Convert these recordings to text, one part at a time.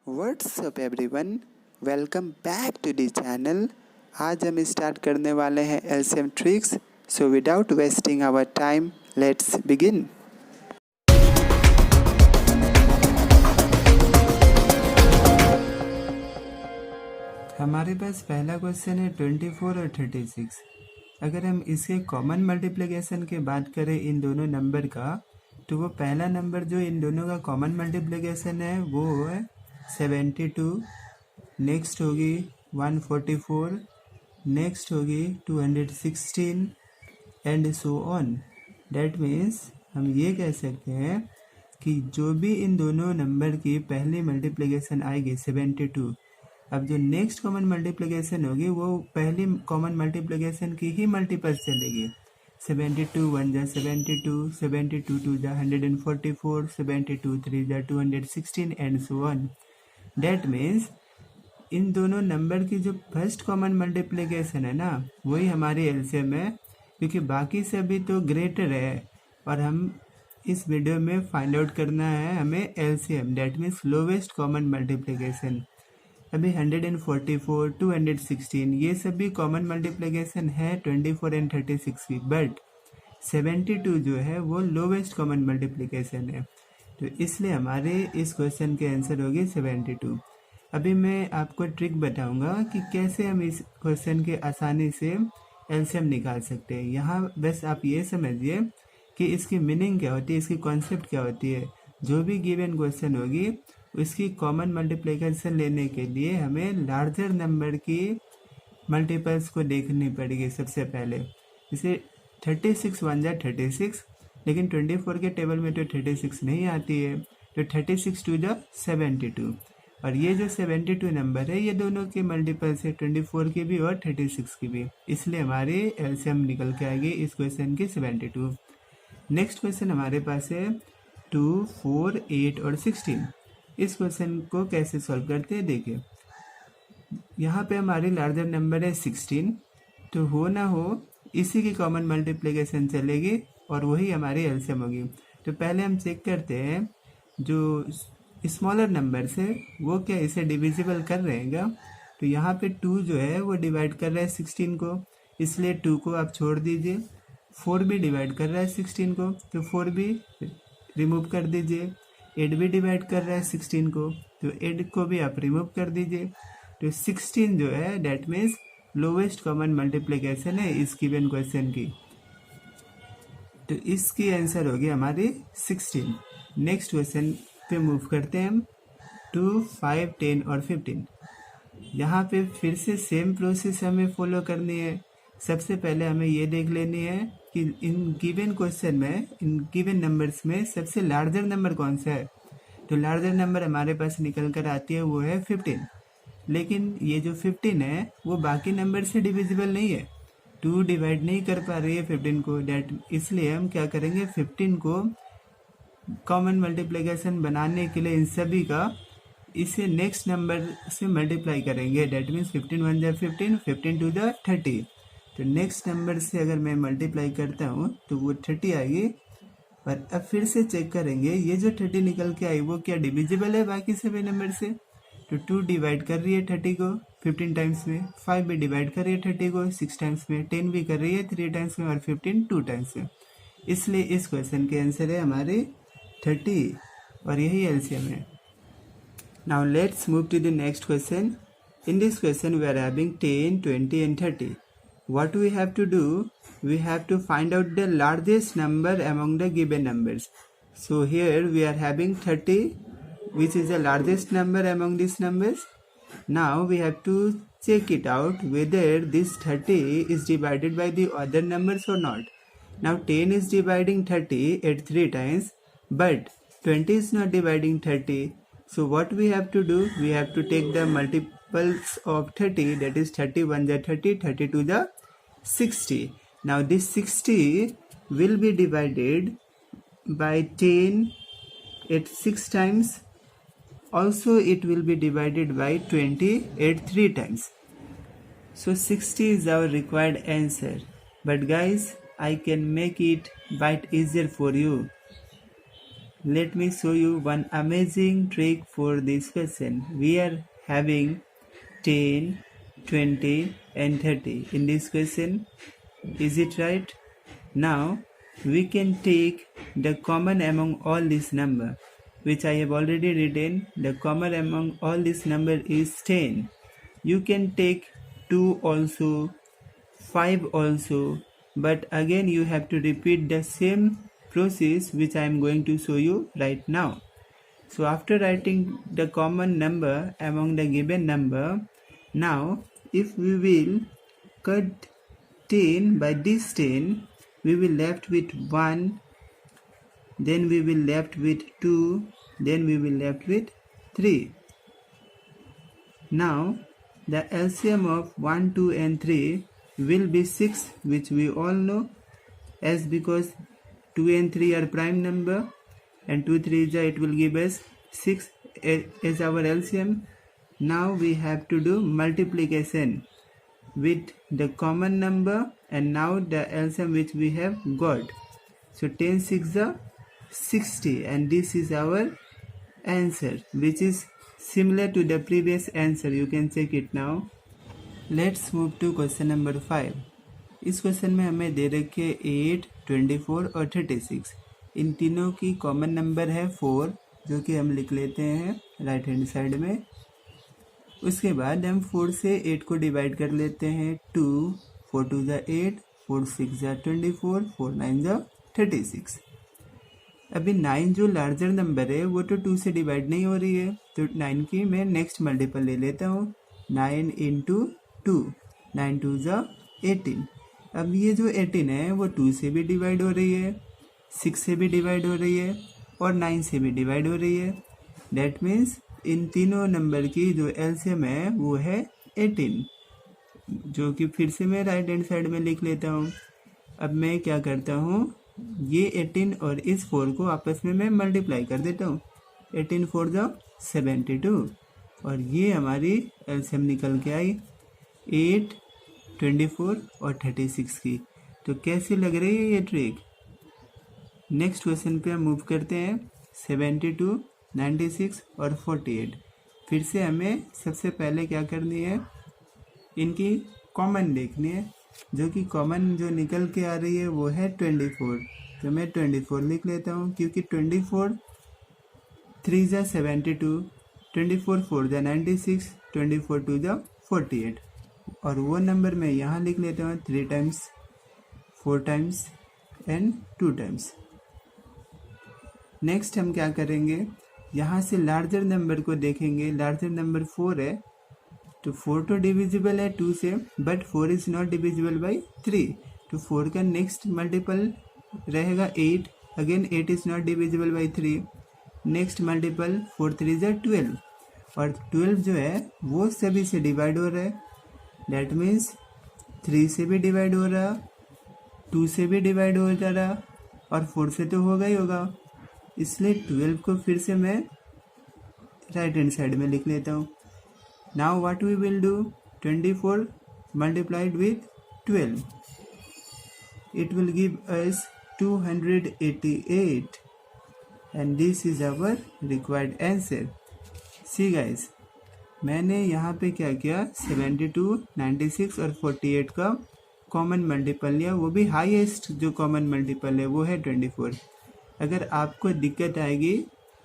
What's up everyone, welcome back to the channel. आज हम start करने वाले हैं LCM tricks. So without wasting our time, let's begin. हमारे पास पहला क्वेश्चन है 24 और 36। अगर हम इसके कॉमन मल्टीप्लिकेशन की बात करें इन दोनों नंबर का, तो वो पहला नंबर जो इन दोनों का कॉमन मल्टीप्लिकेशन है वो है 72। नेक्स्ट होगी 144, नेक्स्ट होगी 216 and so on. That means हम ये कह सकते हैं कि जो भी इन दोनों नंबर की पहली मल्टीप्लिकेशन आएगी 72, अब जो नेक्स्ट कॉमन मल्टीप्लिकेशन होगी वो पहली कॉमन मल्टीप्लिकेशन की ही मल्टीपल चलेगी। 72 1 जा 72, 72 2 जा 144, 72 3 जा 216 and so on. That means in दोनों नंबर की जो फर्स्ट कॉमन मल्टीप्लिकेशन है ना, वही हमारी एलसीएम है, क्योंकि बाकी सभी तो ग्रेटर है और हम इस वीडियो में फाइंड आउट करना है हमें LCM, that means lowest common multiplication. अभी 144, 216 ये सभी कॉमन मल्टीप्लिकेशन है 24 एंड 36 की, बट 72 जो है वो लोवेस्ट कॉमन मल्टीप्लिकेशन है, तो इसलिए हमारे इस क्वेश्चन के आंसर होगी 72। अभी मैं आपको ट्रिक बताऊंगा कि कैसे हम इस क्वेश्चन के आसानी से एलसीएम निकाल सकते हैं। यहाँ बस आप ये समझिए कि इसकी मीनिंग क्या होती है, इसकी कॉन्सेप्ट क्या होती है। जो भी गिवन क्वेश्चन होगी उसकी कॉमन मल्टीप्लिकेशन लेने के लिए हमें लार्जर नंबर की मल्टीपल्स को देखनी पड़ेगी सबसे पहले। जैसे 36 1 जा 36, लेकिन 24 के टेबल में तो 36 नहीं आती है, तो 36 2 जा 72, और ये जो 72 नंबर है ये दोनों के मल्टीपल्स है, 24 की भी और 36 की भी, इसलिए हमारी एलसीएम निकल के आएगी इस क्वेश्चन की 72। नेक्स्ट क्वेश्चन हमारे पास है 2 4 8 और 16। इस क्वेश्चन को कैसे सॉल्व करते हैं देखिए। यहाँ पे हमारी लार्जर नंबर है 16, तो हो ना हो इसी की कॉमन मल्टीप्लिकेशन चलेगी और वही हमारी एलसीएम होगी। तो पहले हम चेक करते हैं जो स्मॉलर नंबर्स है वो क्या इसे डिविजिबल कर रहे हैं क्या। तो यहाँ पे 2 जो है वो डिवाइड कर रहा है 16 को, इसलिए 2 को आप छोड़ दीजिए। 4 भी डिवाइड कर रहा है 16 को, तो 4 भी रिमूव कर दीजिए। 8 भी डिवाइड कर रहा है 16 को, तो 8 को भी आप रिमूव कर दीजिए। तो 16 जो है that means lowest common multiplication है इस गिवन क्वेश्चन की, तो इसकी आंसर होगी हमारी 16। नेक्स्ट क्वेश्चन पे मूव करते हैं हम। 2 5 10 और 15। यहाँ पे फिर से सेम प्रोसेस हमें फॉलो करनी है। सबसे पहले हमें ये देख लेनी है कि इन गिवन क्वेश्चन में, इन गिवन नंबर्स में सबसे लार्जर नंबर कौन सा है। तो लार्जर नंबर हमारे पास निकल कर आती है वो है 15, लेकिन ये जो 15 है वो बाकी नंबर से डिविजिबल नहीं है, 2 डिवाइड नहीं कर पा रही है 15 को, डेट इसलिए हम क्या करेंगे 15 को कॉमन मल्टीप्लिकेशन बनाने के लिए इन सभी का इसे नेक्स्ट नंबर से मल्टीप्लाई करेंगे। डेट मीन्स 15 1 जा 15, 15 2 जा 30। तो नेक्स्ट नंबर से अगर मैं मल्टीप्लाई करता हूँ तो वो 30 आएगी। और अब फिर से चेक करेंगे ये जो 30 निकल के आई वो क्या डिविजिबल है बाकी सभी नंबर से। तो 2 डिवाइड कर रही है 30 को 15 टाइम्स में, 5 भी डिवाइड कर रही है 30 को 6 टाइम्स में, 10 भी कर रही है 3 टाइम्स में और 15 2 टाइम्स में, इसलिए इस क्वेश्चन के आंसर है हमारे 30 और यही एलसीएम है। Now let's move to the next question. In this question we are having 10, 20 and 30. What we have to do? We have to find out the largest number among the given numbers. So here we are having 30, which is the largest number among these numbers. Now we have to check it out whether this 30 is divided by the other numbers or not. Now 10 is dividing 30 at 3 times, but 20 is not dividing 30. So what we have to do? We have to take the multiples of 30, that is 30 1 ja 30, 30 2 ja 60. Now this 60 will be divided by 10 at 6 times. Also it will be divided by 20 at 3 times. So 60 is our required answer. But guys, I can make it bit easier for you. let me show you one amazing trick for this question. We are having 10, 20 and 30 in this question. Is it right? Now we can take the common among all this number, which I have already written. The common among all this number is 10. You can take 2 also, 5 also, but again you have to repeat the same process which I am going to show you right now. So after writing the common number among the given number, now if we will cut 10 by this 10, we will left with 1, then we will left with 2, then we will left with 3. Now the LCM of 1, 2 and 3 will be 6, which we all know, as because 2 and 3 are prime number and 2 3 is it will give us 6 as our LCM. Now we have to do multiplication with the common number and now the LCM which we have got. So 10 6 are 60 and this is our answer, which is similar to the previous answer. You can check it now. Let's move to question number 5. इस question में हमें दे रखे 8, 24 और 36. इन तीनों की common number है 4, जो कि हम लिख लेते हैं राइट हैंड साइड में. उसके बाद हम 4 से 8 को डिवाइड कर लेते हैं. 2, 4 2 जा 8, 4 6 जा 24, 4 9 जा 36. अभी 9 जो लार्जर नंबर है वो तो 2 से डिवाइड नहीं हो रही है, तो 9 की मैं नेक्स्ट मल्टीपल ले लेता हूँ. 9 इंटू 2, 9 2 जा 18. अब ये जो 18 है वो 2 से भी डिवाइड हो रही है, 6 से भी डिवाइड हो रही है और 9 से भी डिवाइड हो रही है. डेट मीन्स इन तीनों नंबर की जो एलसीएम है वो है 18, जो कि फिर से मैं राइट हैंड साइड में लिख लेता हूँ. अब मैं क्या करता हूँ, ये 18 और इस 4 को आपस में मैं मल्टीप्लाई कर देता हूँ. 18 4 जा 72 और ये हमारी एलसीएम निकल के आई 8, 24 और 36 की. तो कैसी लग रही है ये ट्रिक? नेक्स्ट क्वेश्चन पे हम मूव करते हैं. 72, 96 और 48. फिर से हमें सबसे पहले क्या करनी है, इनकी कॉमन देखनी है. जो कि कॉमन जो निकल के आ रही है वो है 24. तो मैं 24 लिख लेता हूँ, क्योंकि 24 3 जा 72, 24 4 जा 96, 24 2 जा 48. और वो नंबर मैं यहाँ लिख लेता हूँ 3 times, 4 times and 2 times. Next हम क्या करेंगे, यहाँ से लार्जर नंबर को देखेंगे. लार्जर नंबर 4 है, तो 4 तो डिविजिबल है 2 से, but 4 is not divisible by 3. तो 4 का नेक्स्ट मल्टीपल रहेगा 8. Again 8 is not divisible by 3. Next multiple 4 3 जा 12 और 12 जो है वो सभी से डिवाइड हो रहा है. डेट मीन्स 3 से भी डिवाइड हो रहा, 2 से भी डिवाइड हो जा रहा और 4 से तो होगा ही होगा. इसलिए 12 को फिर से मैं राइट हैंड साइड में लिख लेता हूँ. Now what we will do, 24 multiplied with 12, it will give us 288 and this is our required answer. See guys, मैंने यहाँ पे क्या किया, 72, 96 और 48 का कॉमन मल्टीपल लिया. वो भी हाईएस्ट जो कॉमन मल्टीपल है वो है 24. अगर आपको दिक्कत आएगी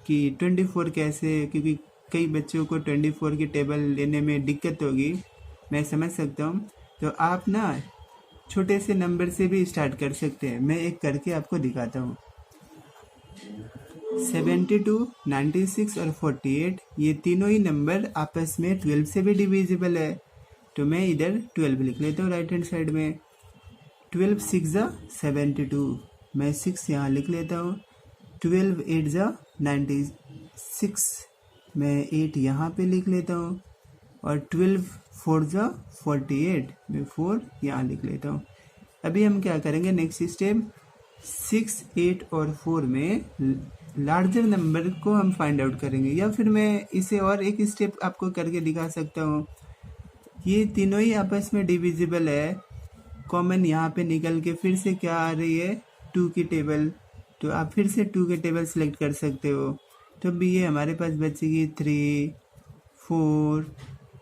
कि 24 कैसे, क्योंकि कई बच्चों को 24 की टेबल लेने में दिक्कत होगी, मैं समझ सकता हूँ. तो आप ना छोटे से नंबर से भी स्टार्ट कर सकते हैं. मैं एक करके आपको दिखाता हूँ. 72, 96 और 48 ये तीनों ही नंबर आपस में 12 से भी डिविजिबल है. तो मैं इधर 12 लिख लेता हूँ राइट हैंड साइड में. 12 6 जा 72, मैं 6 यहाँ लिख लेता हूँ. 12 8 जा 96, मैं 8 यहाँ पे लिख लेता हूँ. और 12 4 जा 48, मैं 4 यहाँ लिख लेता हूँ. अभी हम क्या करेंगे, नेक्स्ट स्टेप 6, 8 और 4 में लार्जर नंबर को हम फाइंड आउट करेंगे. या फिर मैं इसे और एक स्टेप आपको करके दिखा सकता हूँ. ये तीनों ही आपस में डिविजिबल है. कॉमन यहाँ पे निकल के फिर से क्या आ रही है, 2 की टेबल. तो आप फिर से 2 के टेबल सेलेक्ट कर सकते हो। तो भी ये हमारे पास बचेगी 3 4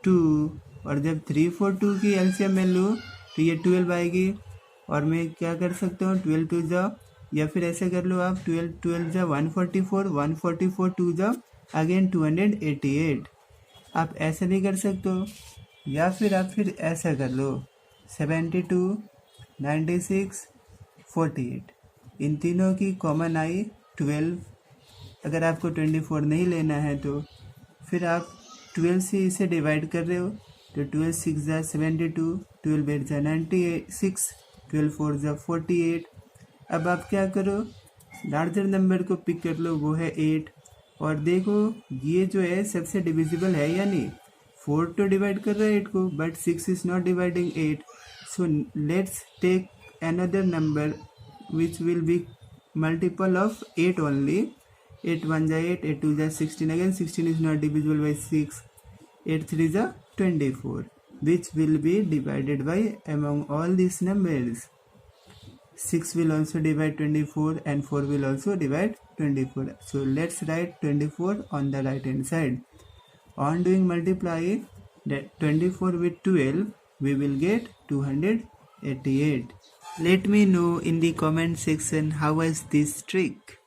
2, और जब 3 4 2 की एलसीएम मैं लूँ तो ये 12 आएगी। और मैं क्या कर सकता हूँ, 12 2 जा, या फिर ऐसे कर लो आप 12 12 जा 144, 144 2 जा अगेन 288। आप ऐसे भी कर सकते हो, या फिर ऐसा कर लो 72 96 48। इन तीनों की कॉमन आई 12। अगर आपको 24 नहीं लेना है तो फिर आप 12 से इसे डिवाइड कर रहे हो, तो 12 6 जा 72, 12 8 जा 96, 12 4 जा 48। अब आप क्या करो, लार्जर नंबर को पिक कर लो, वो है 8। और देखो ये जो है सबसे डिविजिबल है या नहीं। 4 तो डिवाइड कर रहा है 8 को, but 6 is not dividing 8। So let's take another number which will be multiple of 8 only. 8 1 ja 8, 8 2 ja 16, again 16 is not divisible by 6, 8 3 ja 24, which will be divided by among all these numbers. 6 will also divide 24 and 4 will also divide 24. So let's write 24 on the right hand side. On doing multiply that 24 with 12, we will get 288. Let me know in the comment section how was this trick.